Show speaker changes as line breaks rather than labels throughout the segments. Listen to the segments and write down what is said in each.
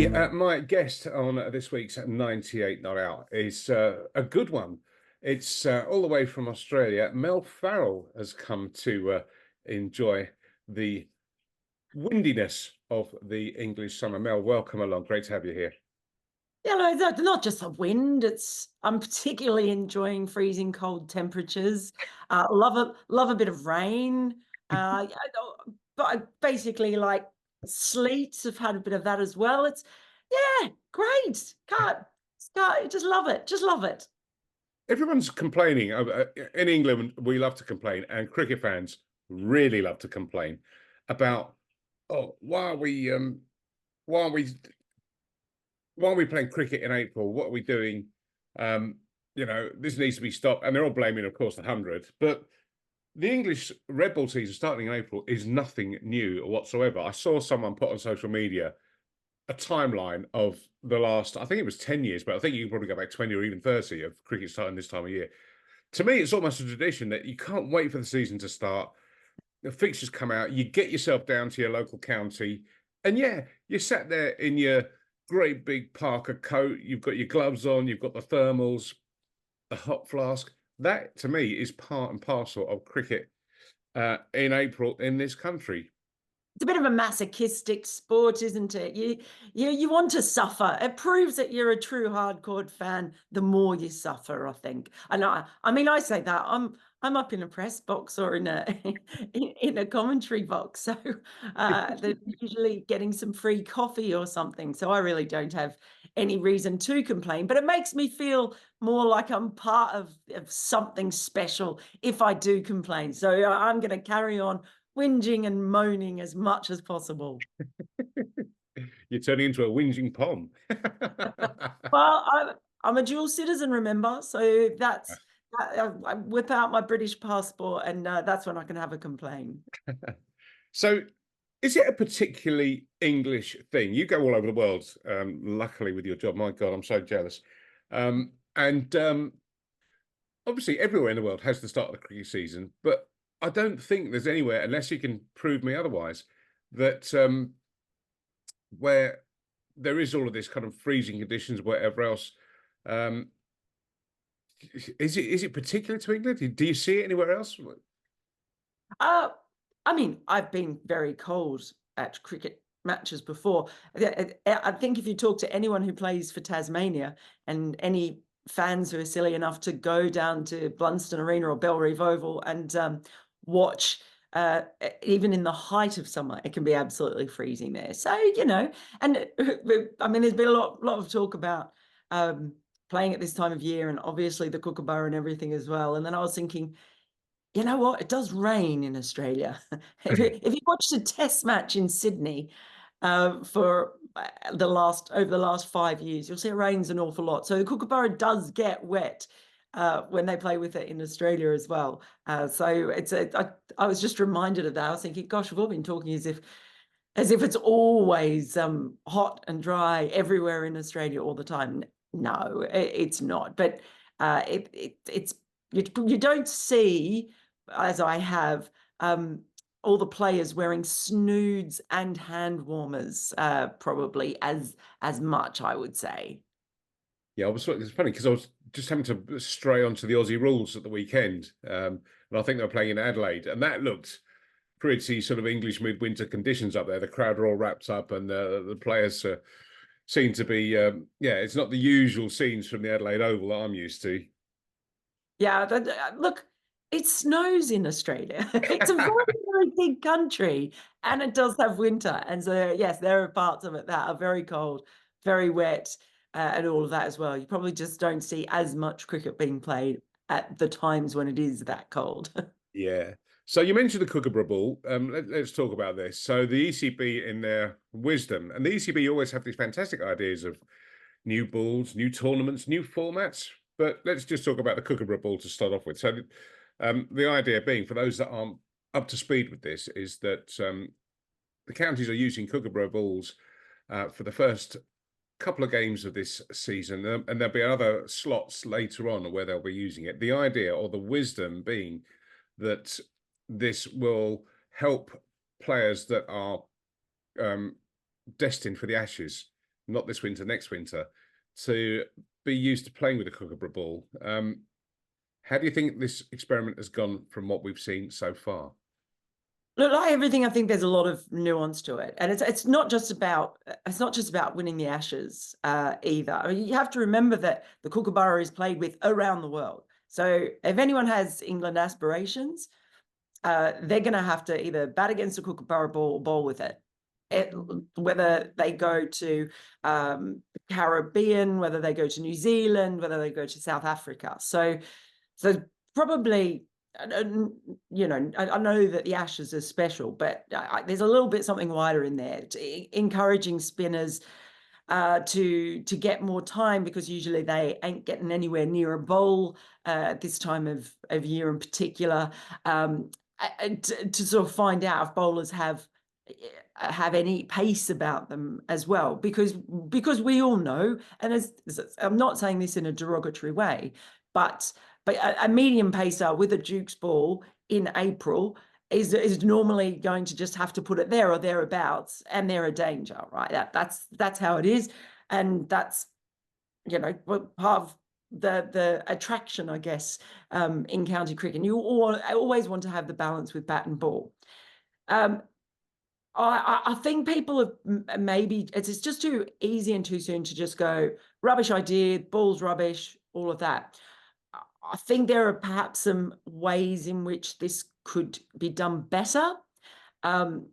My guest on this week's 98 Not Out is a good one. It's all the way from Australia. Mel Farrell has come to enjoy the windiness of the English summer. Mel, welcome along. Great to have you here.
Yeah, no, not just the wind. I'm particularly enjoying freezing cold temperatures. Love a bit of rain. Yeah, but I basically like sleet. I've had a bit of that as well. It's yeah, great. Can't just love it. Just love it.
Everyone's complaining. In England, we love to complain, and cricket fans really love to complain about, oh, why are we why are we playing cricket in April? What are we doing? This needs to be stopped. And they're all blaming, of course, the 100. But the English red ball season starting in April is nothing new whatsoever. I saw someone put on social media a timeline of the last, I think it was 10 years, but I think you can probably go back 20 or even 30 of cricket starting this time of year. To me, it's almost a tradition that you can't wait for the season to start. The fixtures come out, you get yourself down to your local county, and yeah, you sat there in your great big parka coat, you've got your gloves on, you've got the thermals, the hot flask. That to me is part and parcel of cricket in April in this country.
It's a bit of a masochistic sport, isn't it? You want to suffer. It proves that you're a true hardcore fan the more you suffer, I think. And I mean, I say that I'm up in a press box or in a in a commentary box, so they're usually getting some free coffee or something. So I really don't have any reason to complain, but it makes me feel more like I'm part of something special if I do complain. So I'm going to carry on whinging and moaning as much as possible.
You're turning into a whinging pom.
Well, I'm a dual citizen, remember? So I whip out my British passport, and that's when I can have a complaint.
So, is it a particularly English thing? You go all over the world, luckily with your job. My God, I'm so jealous. And obviously, everywhere in the world has the start of the cricket season, but I don't think there's anywhere, unless you can prove me otherwise, that where there is all of this kind of freezing conditions, whatever else. Um, is it particular to England? Do you see it anywhere else?
Uh, I mean, I've been very cold at cricket matches before. I think if you talk to anyone who plays for Tasmania and any fans who are silly enough to go down to Blunston Arena or Belrive Oval and watch, even in the height of summer, it can be absolutely freezing there. So, and I mean, there's been a lot of talk about playing at this time of year and obviously the Kookaburra and everything as well. And then I was thinking, you know what? It does rain in Australia. If you watched a test match in Sydney for over the last 5 years, you'll see it rains an awful lot. So the Kookaburra does get wet when they play with it in Australia as well. So I was just reminded of that. I was thinking, gosh, we've all been talking as if it's always hot and dry everywhere in Australia all the time. No, it's not. But it's you don't see, as I have, all the players wearing snoods and hand warmers, probably as much, I would say.
Yeah, it's funny because I was just having to stray onto the Aussie rules at the weekend, and I think they were playing in Adelaide, and that looked pretty sort of English midwinter conditions up there. The crowd are all wrapped up, and the players seem to be, yeah, it's not the usual scenes from the Adelaide Oval that I'm used to.
Yeah, look, it snows in Australia. It's a very big country, and it does have winter. And so, yes, there are parts of it that are very cold, very wet, and all of that as well. You probably just don't see as much cricket being played at the times when it is that cold.
Yeah. So you mentioned the Kookaburra ball. Let's talk about this. So the ECB, in their wisdom, and the ECB always have these fantastic ideas of new balls, new tournaments, new formats. But let's just talk about the Kookaburra ball to start off with. So the idea being, for those that aren't up to speed with this, is that the counties are using Kookaburra balls for the first couple of games of this season, and there'll be other slots later on where they'll be using it. The idea or the wisdom being that this will help players that are destined for the Ashes not this winter, next winter, to be used to playing with a Kookaburra ball. How do you think this experiment has gone from what we've seen so far?
Look, like everything, I think there's a lot of nuance to it, and it's not just about winning the Ashes either. I mean, you have to remember that the Kookaburra is played with around the world. So if anyone has England aspirations, they're going to have to either bat against a Kookaburra ball or bowl with it. Whether they go to Caribbean, whether they go to New Zealand, whether they go to South Africa. So probably, you know, I know that the Ashes are special, but there's a little bit something wider in there, encouraging spinners to get more time, because usually they ain't getting anywhere near a bowl at this time of year in particular, to sort of find out if bowlers have any pace about them as well, because we all know, and I'm not saying this in a derogatory way, but a medium pacer with a Duke's ball in April is normally going to just have to put it there or thereabouts, and they're a danger, right? That's how it is, and that's, you know, part of the attraction, I guess, in county cricket. You always want to have the balance with bat and ball. I think people have maybe it's just too easy and too soon to just go rubbish idea, ball's rubbish, all of that. I think there are perhaps some ways in which this could be done better. And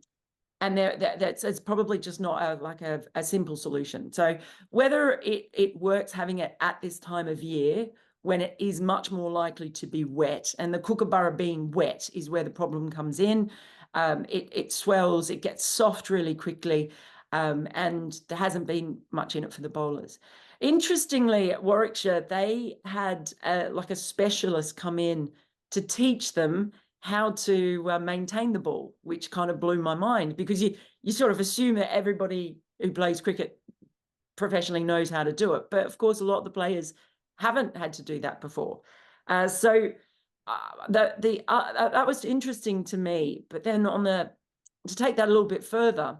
it's probably just not like a simple solution. So whether it works having it at this time of year when it is much more likely to be wet, and the Kookaburra being wet is where the problem comes in. It swells, it gets soft really quickly, and there hasn't been much in it for the bowlers. Interestingly, at Warwickshire, they had like a specialist come in to teach them how to maintain the ball, which kind of blew my mind, because you sort of assume that everybody who plays cricket professionally knows how to do it. But of course, a lot of the players haven't had to do that before. So that was interesting to me. But then to take that a little bit further,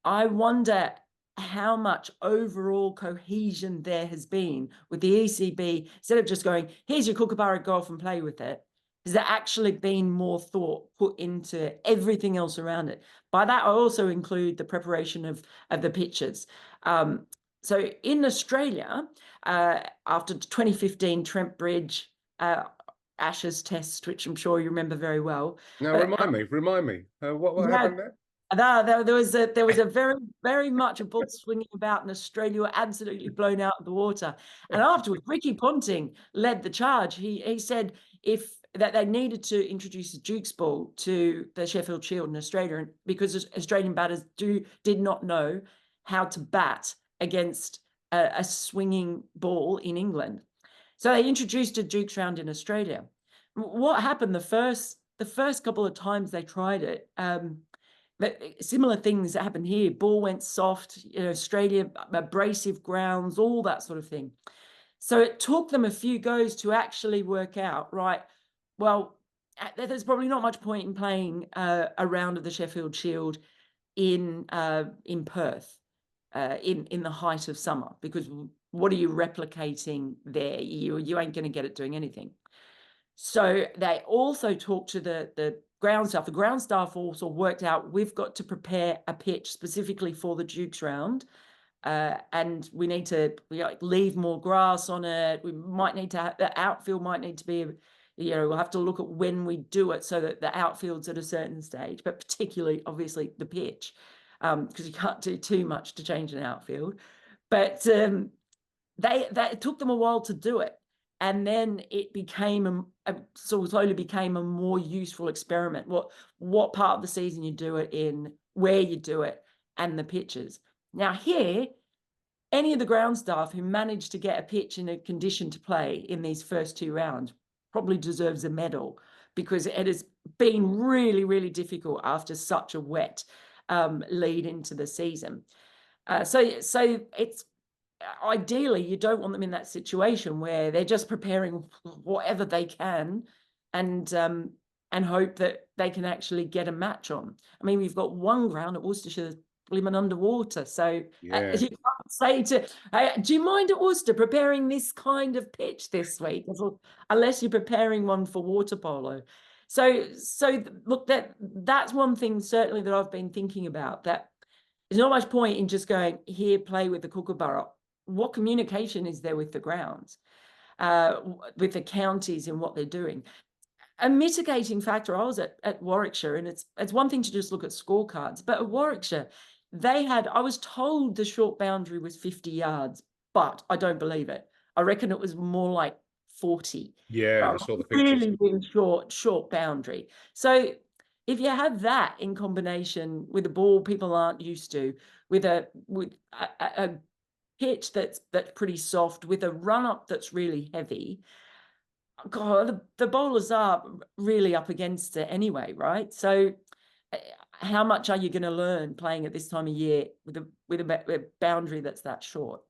I wonder how much overall cohesion there has been with the ECB. Instead of just going, here's your Kookaburra, go off and play with it, has there actually been more thought put into everything else around it? By that, I also include the preparation of the pitches. So in Australia, after 2015 Trent Bridge Ashes test, which I'm sure you remember very well.
Now, remind me, what happened there?
There was a very, very much a ball swinging about, and Australia were absolutely blown out of the water. And afterwards, Ricky Ponting led the charge. He said that they needed to introduce the Duke's ball to the Sheffield Shield in Australia, because Australian batters did not know how to bat against a swinging ball in England. So they introduced a Duke's round in Australia. What happened the first couple of times they tried it? Similar things that happened here. Ball went soft, you know, Australia, abrasive grounds, all that sort of thing. So it took them a few goes to actually work out, right, well, there's probably not much point in playing a round of the Sheffield Shield in Perth in the height of summer, because what are you replicating there? You ain't going to get it doing anything. So they also talked to the ground staff. The ground staff also worked out, we've got to prepare a pitch specifically for the Duke's round, and we need to leave more grass on it. We might need to the outfield might need to be, you know, we'll have to look at when we do it so that the outfield's at a certain stage, but particularly obviously the pitch, because you can't do too much to change an outfield. But it took them a while to do it. And then it became sort of slowly became a more useful experiment. What part of the season you do it in, where you do it, and the pitches. Now here, any of the ground staff who managed to get a pitch in a condition to play in these first two rounds probably deserves a medal, because it has been really, really difficult after such a wet lead into the season. So it's, ideally, you don't want them in that situation where they're just preparing whatever they can and hope that they can actually get a match on. I mean, we've got one ground at Worcestershire that's blooming underwater, so
Yeah.
you can't say to, do you mind at Worcester preparing this kind of pitch this week? Unless you're preparing one for water polo. So look, that's one thing certainly that I've been thinking about, that there's not much point in just going, here, play with the Kookaburra. What communication is there with the grounds, with the counties and what they're doing? A mitigating factor, I was at Warwickshire, and it's one thing to just look at scorecards, but at Warwickshire, I was told the short boundary was 50 yards, but I don't believe it. I reckon it was more like 40.
Yeah, I saw the pictures.
Really, really short boundary. So if you have that in combination with a ball people aren't used to, with a pitch that's pretty soft, with a run up that's really heavy, God, the bowlers are really up against it anyway, right? So how much are you going to learn playing at this time of year with a boundary that's that short?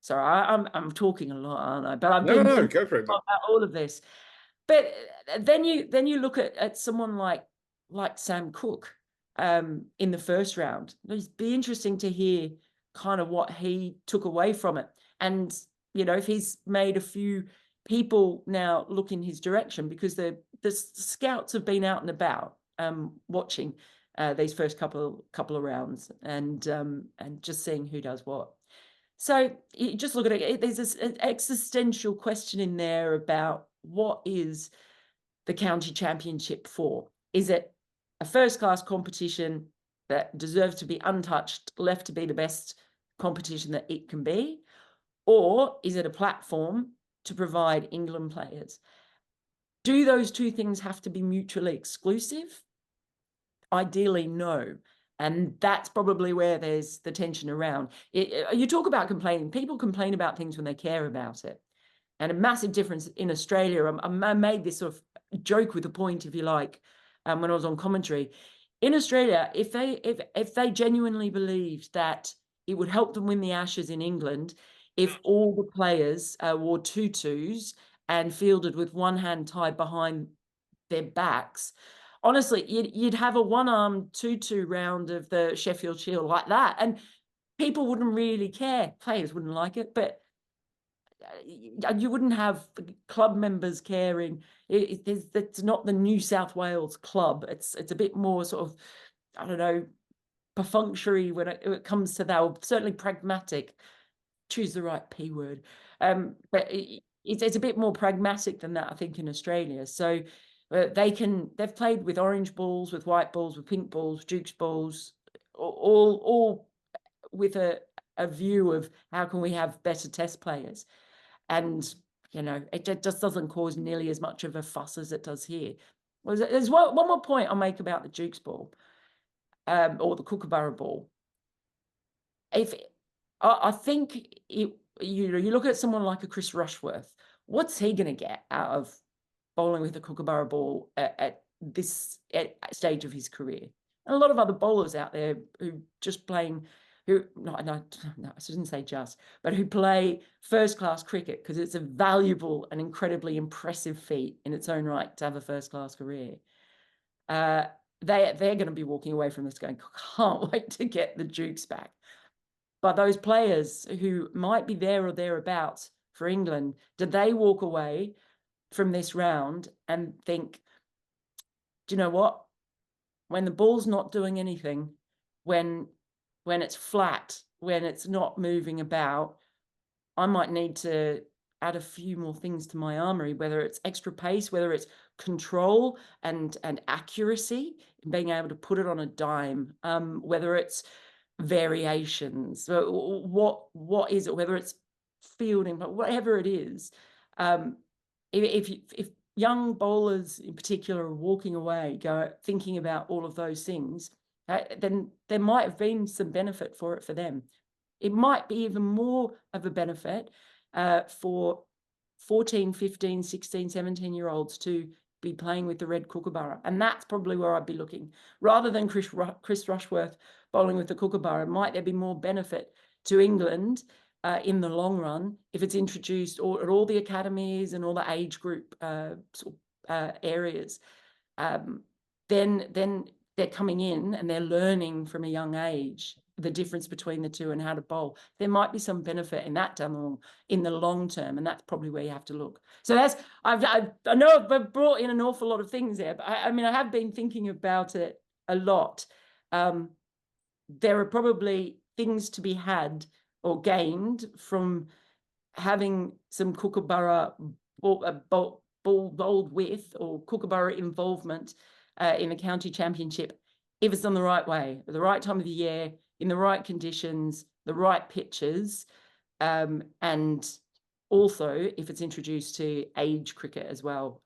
Sorry, I'm talking a lot, aren't I? But I've been
No,
thinking
go for it.
about all of this. But then you look at someone like Sam Cooke in the first round. It'd be interesting to hear kind of what he took away from it, and if he's made a few people now look in his direction, because the scouts have been out and about watching these first couple of rounds, and just seeing who does what. So you just look at it, there's this existential question in there about what is the county championship for? Is it a first-class competition that deserves to be untouched, left to be the best competition that it can be? Or is it a platform to provide England players? Do those two things have to be mutually exclusive? Ideally, no. And that's probably where there's the tension around. You talk about complaining. People complain about things when they care about it. And a massive difference in Australia, I made this sort of joke with a point, if you like, when I was on commentary. In Australia, if they genuinely believed that it would help them win the Ashes in England if all the players wore tutus and fielded with one hand tied behind their backs, honestly, you'd have a one-armed tutu round of the Sheffield Shield like that, and people wouldn't really care. Players wouldn't like it, but you wouldn't have club members caring. It's not the New South Wales club. It's a bit more sort of, I don't know, perfunctory when it comes to that, or certainly pragmatic. Choose the right P word. But it's a bit more pragmatic than that, I think, in Australia. So they've played with orange balls, with white balls, with pink balls, Duke's balls, all with a view of how can we have better test players. And it just doesn't cause nearly as much of a fuss as it does here. There's one more point I'll make about the Duke's ball, or the Kookaburra ball. I think you look at someone like a Chris Rushworth, what's he going to get out of bowling with the Kookaburra ball at this stage of his career? And a lot of other bowlers out there who just playing, no, I shouldn't say just, but who play first-class cricket, because it's a valuable and incredibly impressive feat in its own right to have a first-class career. They're going to be walking away from this going, can't wait to get the Dukes back. But those players who might be there or thereabouts for England, did they walk away from this round and think, do you know what? When the ball's not doing anything, when it's flat, when it's not moving about, I might need to add a few more things to my armory, whether it's extra pace, whether it's control and accuracy, being able to put it on a dime, whether it's variations, what is it, whether it's fielding, but whatever it is, if young bowlers in particular are walking away thinking about all of those things, then there might have been some benefit for them. It might be even more of a benefit for 14, 15, 16, 17-year-olds to be playing with the red Kookaburra. And that's probably where I'd be looking. Rather than Chris Rushworth bowling with the Kookaburra, might there be more benefit to England in the long run if it's introduced at all the academies and all the age group areas? Then they're coming in and they're learning from a young age the difference between the two and how to bowl, there might be some benefit in that in the long term, and that's probably where you have to look. So that's I know I've brought in an awful lot of things there, but I mean I have been thinking about it a lot. There are probably things to be had or gained from having some Kookaburra bowled with, or Kookaburra involvement in the county championship, if it's done the right way, at the right time of the year, in the right conditions, the right pitches, and also if it's introduced to age cricket as well.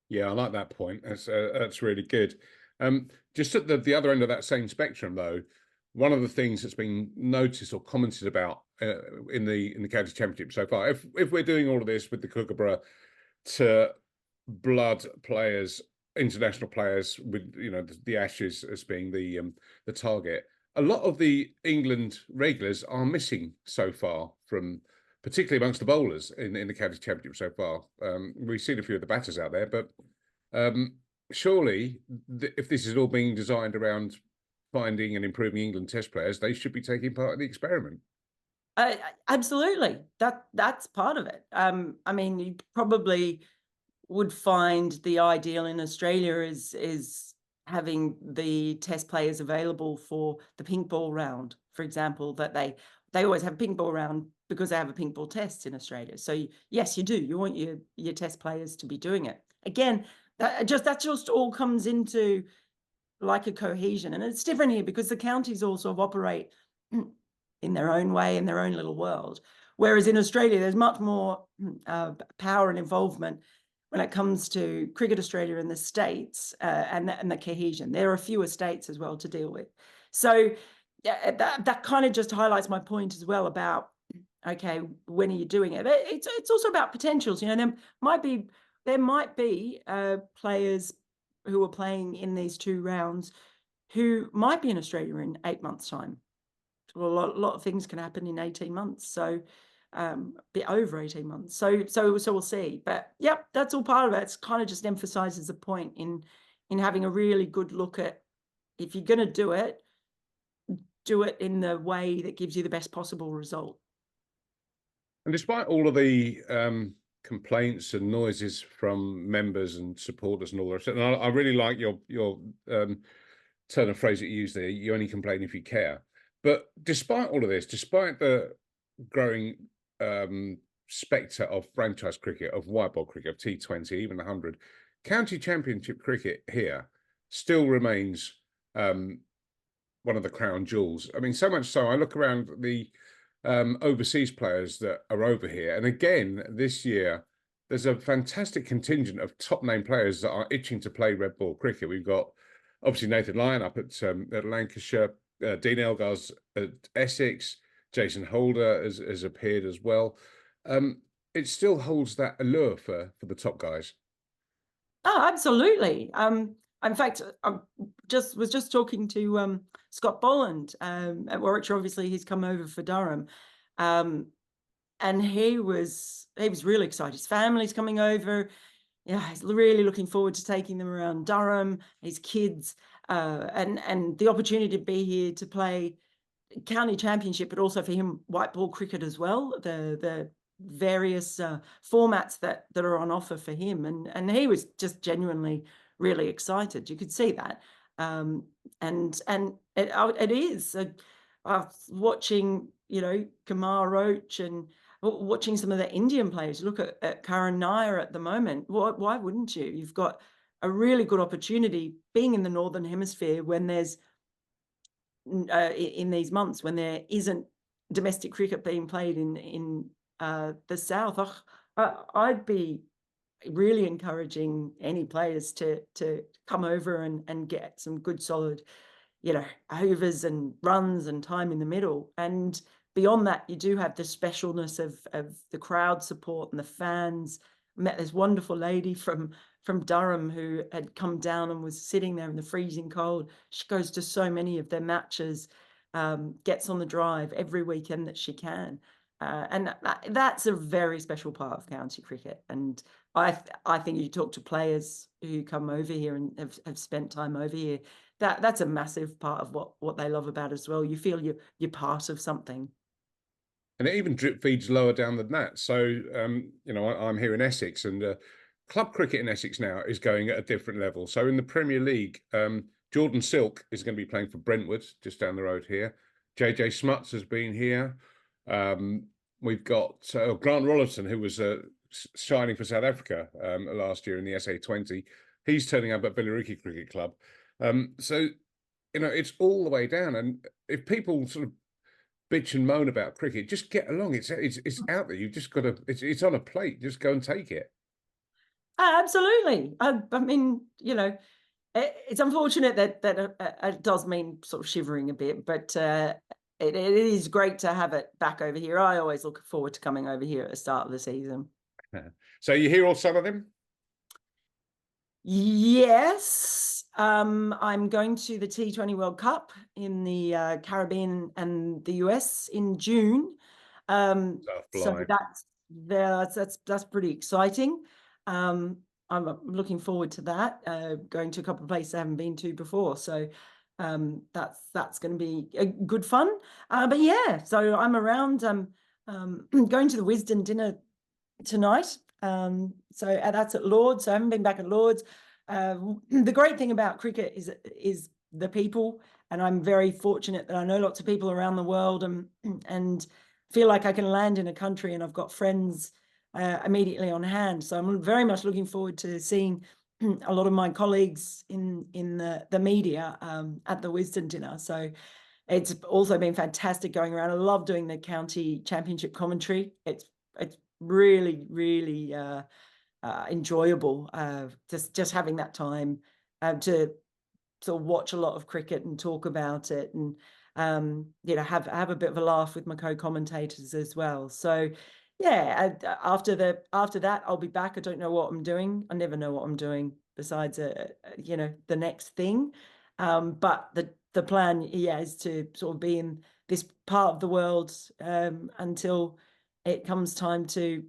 Yeah, I like that point. That's really good. Just at the other end of that same spectrum, though, one of the things that's been noticed or commented about in the county championship so far, if we're doing all of this with the Kookaburra to blood players, international players, with the Ashes as being the target, a lot of the England regulars are missing so far from, particularly amongst the bowlers in the county championship so far. We've seen a few of the batters out there, but surely if this is all being designed around finding and improving England Test players, they should be taking part in the experiment.
Absolutely, that's part of it. I mean, you probably would find the ideal in Australia is having the Test players available for the pink ball round, for example, that they always have a pink ball round because they have a pink ball test in Australia. So yes, you do. You want your Test players to be doing it. Again, that just all comes into like a cohesion, and it's different here because the counties all sort of operate in their own way, in their own little world. Whereas in Australia, there's much more power and involvement when it comes to Cricket Australia in the States and the cohesion. There are fewer states as well to deal with. So yeah, that kind of just highlights my point as well about, okay, when are you doing it? It's also about potentials. There might be players who are playing in these two rounds who might be in Australia in 8 months' time. Well, a lot of things can happen in 18 months. So a bit over 18 months. So we'll see. But yep, that's all part of it. It's kind of just emphasizes the point in having a really good look at, if you're going to do it in the way that gives you the best possible result.
And despite all of the complaints and noises from members and supporters and all that, and I really like your turn of phrase that you used there. You only complain if you care. But despite all of this, despite the growing spectre of franchise cricket, of white ball cricket, of T20, even 100, county championship cricket here still remains one of the crown jewels. I mean, so much so, I look around the overseas players that are over here, and again, this year, there's a fantastic contingent of top name players that are itching to play red ball cricket. We've got obviously Nathan Lyon up at Lancashire, Dean Elgar's at Essex, Jason Holder has appeared as well. It still holds that allure for the top guys.
Oh, absolutely. In fact, I was just talking to Scott Boland at Warwickshire. Obviously, he's come over for Durham, and he was really excited. His family's coming over. Yeah, he's really looking forward to taking them around Durham, his kids, and the opportunity to be here to play county championship, but also for him white ball cricket as well. The various formats that are on offer for him, and he was just genuinely really excited. You could see that, and it is watching Kumar Roach and watching some of the Indian players. Look at Karan Nair at the moment. Why wouldn't you? You've got a really good opportunity being in the Northern Hemisphere when there's in these months when there isn't domestic cricket being played in the South. I'd be really encouraging any players to come over and get some good solid, overs and runs and time in the middle. And beyond that, you do have the specialness of the crowd support and the fans. I met this wonderful lady from Durham who had come down and was sitting there in the freezing cold. She goes to so many of their matches, gets on the drive every weekend that she can. And that's a very special part of county cricket. And I think you talk to players who come over here and have spent time over here, that's a massive part of what they love about it as well. You feel you're part of something.
And it even drip feeds lower down than that. So, you know, I'm here in Essex, and club cricket in Essex now is going at a different level. So in the Premier League, Jordan Silk is going to be playing for Brentwood, just down the road here. JJ Smuts has been here. We've got Grant Rollerton, who was shining for South Africa last year in the SA20. He's turning up at Billericay Cricket Club. So, you know, it's all the way down. And if people sort of bitch and moan about cricket, just get along. It's out there. You've just got to. It's on a plate. Just go and take it.
Absolutely. I mean, you know, it's unfortunate that it does mean sort of shivering a bit, but it is great to have it back over here. I always look forward to coming over here at the start of the season.
So you hear all some of them?
Yes, I'm going to the T20 World Cup in the Caribbean and the US in June. So
Fly.
that's pretty exciting. I'm looking forward to that. Going to a couple of places I haven't been to before, so that's going to be a good fun. But yeah, so I'm around. Going to the Wisden dinner tonight. So that's at Lord's. So I haven't been back at Lord's. The great thing about cricket is the people, and I'm very fortunate that I know lots of people around the world, and feel like I can land in a country and I've got friends immediately on hand. So I'm very much looking forward to seeing a lot of my colleagues in the media at the Wisden dinner. So it's also been fantastic going around. I love doing the county championship commentary. It's really, really enjoyable. Just having that time to sort of watch a lot of cricket and talk about it, and you know, have a bit of a laugh with my co-commentators as well. So yeah, after that, I'll be back. I don't know what I'm doing. I never know what I'm doing besides you know, the next thing. But the plan, yeah, is to sort of be in this part of the world until it comes time to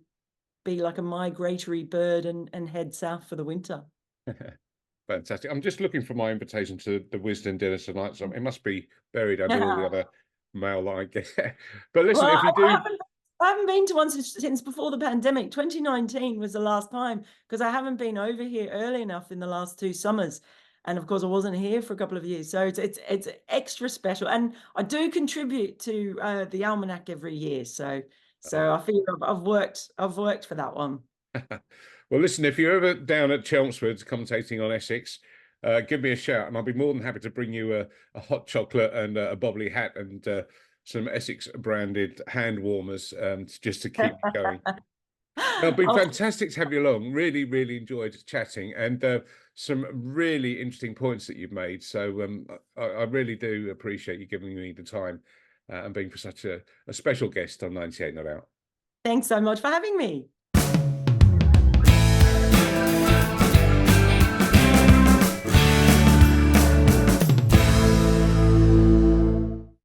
be like a migratory bird and head south for the winter.
Fantastic. I'm just looking for my invitation to the Wisden dinner tonight. So it must be buried under all the other mail that I get. But listen,
Well,
if you do,
I haven't been to one since before the pandemic. 2019 was the last time, because I haven't been over here early enough in the last 2 summers. And of course, I wasn't here for a couple of years. So it's extra special. And I do contribute to the almanac every year. So I feel I've worked for that one.
well, listen, if you're ever down at Chelmsford commentating on Essex, give me a shout, and I'll be more than happy to bring you a hot chocolate and a bobbly hat and some Essex branded hand warmers just to keep me going. No, it's been
I'll
fantastic to have you along. Really, really enjoyed chatting, and some really interesting points that you've made. So I really do appreciate you giving me the time and being for such a special guest on 98 Not Out.
Thanks so much for having me.